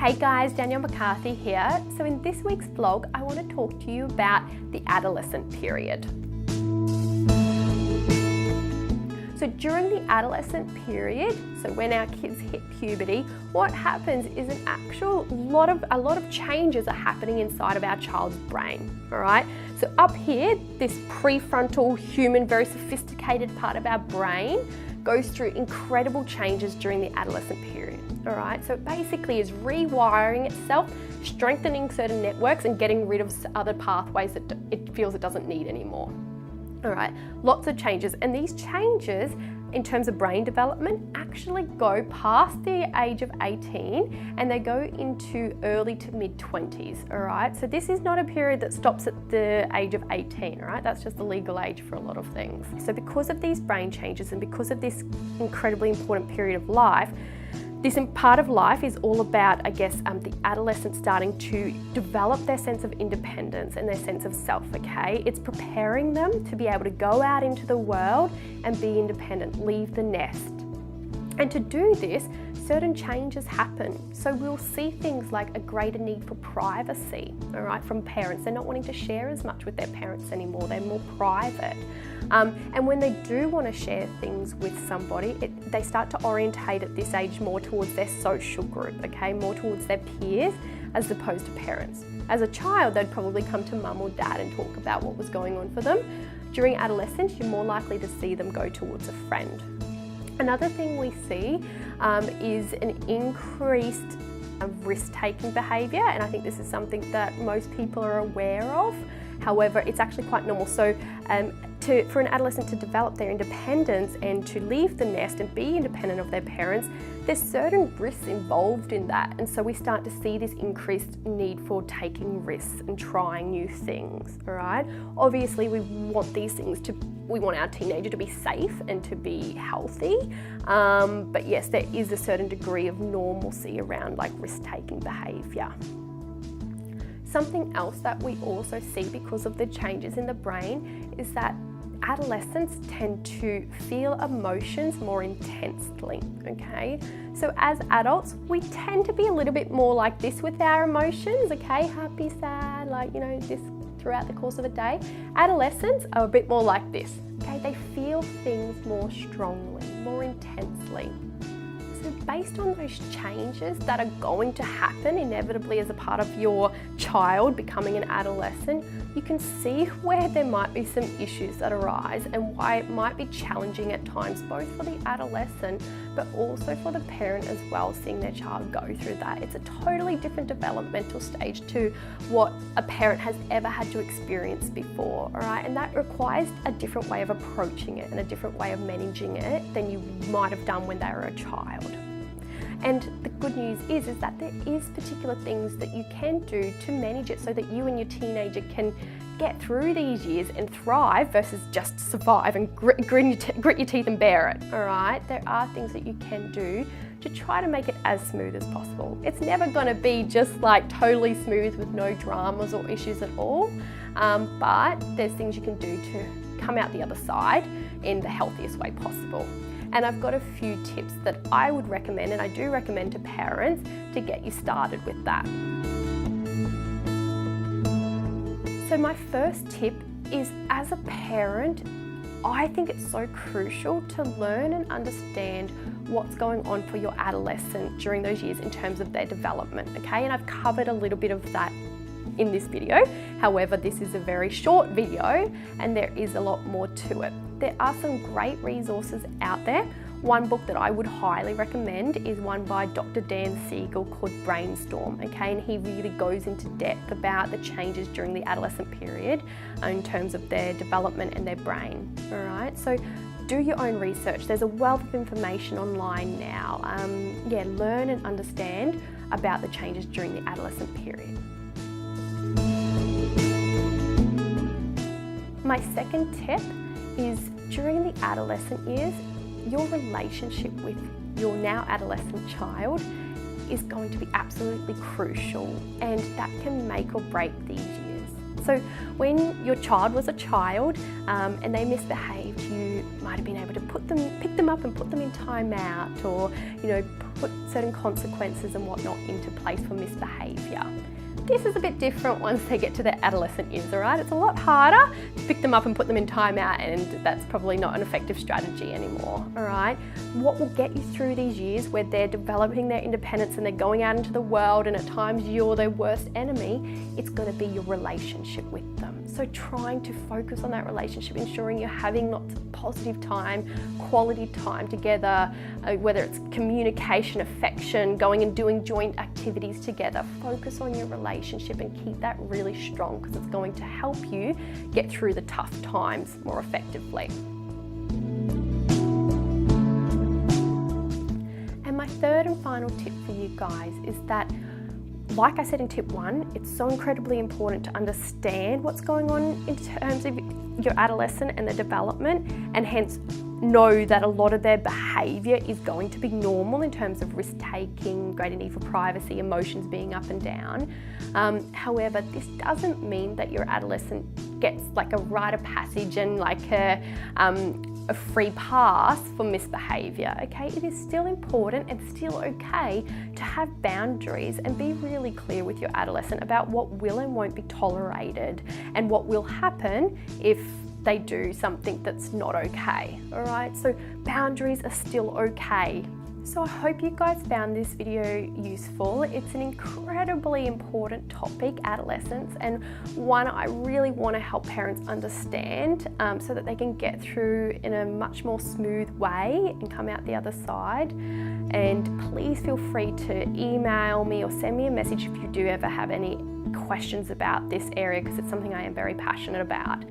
Hey guys, Danielle McCarthy here. So in this week's vlog, I want to talk to you about the adolescent period. So during the adolescent period, so when our kids hit puberty, what happens is a lot of changes are happening inside of our child's brain, all right? So up here, this prefrontal human, very sophisticated part of our brain goes through incredible changes during the adolescent period, all right? So it basically is rewiring itself, strengthening certain networks and getting rid of other pathways that it feels it doesn't need anymore. All right, lots of changes, and these changes in terms of brain development actually go past the age of 18 and they go into early to mid 20s, all right? So this is not a period that stops at the age of 18, all right? That's just the legal age for a lot of things. So because of these brain changes and because of this incredibly important period of life, this part of life is all about, the adolescent starting to develop their sense of independence and their sense of self, okay? It's preparing them to be able to go out into the world and be independent, leave the nest. And to do this, certain changes happen. So we'll see things like a greater need for privacy, all right, from parents. They're not wanting to share as much with their parents anymore. They're more private. And when they do want to share things with somebody, they start to orientate at this age more towards their social group, okay, more towards their peers as opposed to parents. As a child, they'd probably come to mum or dad and talk about what was going on for them. During adolescence, you're more likely to see them go towards a friend. Another thing we see is an increased risk-taking behaviour, and I think this is something that most people are aware of. However, it's actually quite normal. So for an adolescent to develop their independence and to leave the nest and be independent of their parents, there's certain risks involved in that. And so we start to see this increased need for taking risks and trying new things, all right? Obviously, we want these things we want our teenager to be safe and to be healthy. But yes, there is a certain degree of normalcy around like risk-taking behaviour. Something else that we also see because of the changes in the brain is that adolescents tend to feel emotions more intensely, okay? So as adults, we tend to be a little bit more like this with our emotions, okay? Happy, sad, this throughout the course of a day. Adolescents are a bit more like this, okay? They feel things more strongly, more intensely. So based on those changes that are going to happen inevitably as a part of your child becoming an adolescent, you can see where there might be some issues that arise and why it might be challenging at times, both for the adolescent, but also for the parent as well, seeing their child go through that. It's a totally different developmental stage to what a parent has ever had to experience before, all right? And that requires a different way of approaching it and a different way of managing it than you might have done when they were a child. And the good news is that there is particular things that you can do to manage it so that you and your teenager can get through these years and thrive versus just survive and grit your teeth and bear it, all right? There are things that you can do to try to make it as smooth as possible. It's never gonna be just like totally smooth with no dramas or issues at all, but there's things you can do to come out the other side in the healthiest way possible. And I've got a few tips that I would recommend, and I do recommend to parents, to get you started with that. So my first tip is, as a parent, I think it's so crucial to learn and understand what's going on for your adolescent during those years in terms of their development, okay? And I've covered a little bit of that in this video. However, this is a very short video and there is a lot more to it. There are some great resources out there. One book that I would highly recommend is one by Dr. Dan Siegel called Brainstorm, okay? And he really goes into depth about the changes during the adolescent period in terms of their development and their brain, all right? So do your own research. There's a wealth of information online now. Learn and understand about the changes during the adolescent period. My second tip is, during the adolescent years, your relationship with your now adolescent child is going to be absolutely crucial, and that can make or break these years. So when your child was a child and they misbehaved said to you might have been able to pick them up and put them in timeout, or put certain consequences and whatnot into place for misbehaviour. This is a bit different once they get to their adolescent years, all right? It's a lot harder to pick them up and put them in timeout, and that's probably not an effective strategy anymore, all right? What will get you through these years where they're developing their independence and they're going out into the world, and at times you're their worst enemy, it's going to be your relationship with them. So trying to focus on that relationship, ensuring you're having lots of positive time, quality time together, whether it's communication, affection, going and doing joint activities together. Focus on your relationship and keep that really strong, because it's going to help you get through the tough times more effectively. And my third and final tip for you guys is that, like I said in tip 1, it's so incredibly important to understand what's going on in terms of your adolescent and their development, and hence know that a lot of their behaviour is going to be normal in terms of risk-taking, greater need for privacy, emotions being up and down. However, this doesn't mean that your adolescent gets like a rite of passage and like a free pass for misbehaviour, okay? It is still important and still okay to have boundaries and be really clear with your adolescent about what will and won't be tolerated and what will happen if they do something that's not okay, all right? So boundaries are still okay. So I hope you guys found this video useful. It's an incredibly important topic, adolescence, and one I really want to help parents understand so that they can get through in a much more smooth way and come out the other side. And please feel free to email me or send me a message if you do ever have any questions about this area, because it's something I am very passionate about.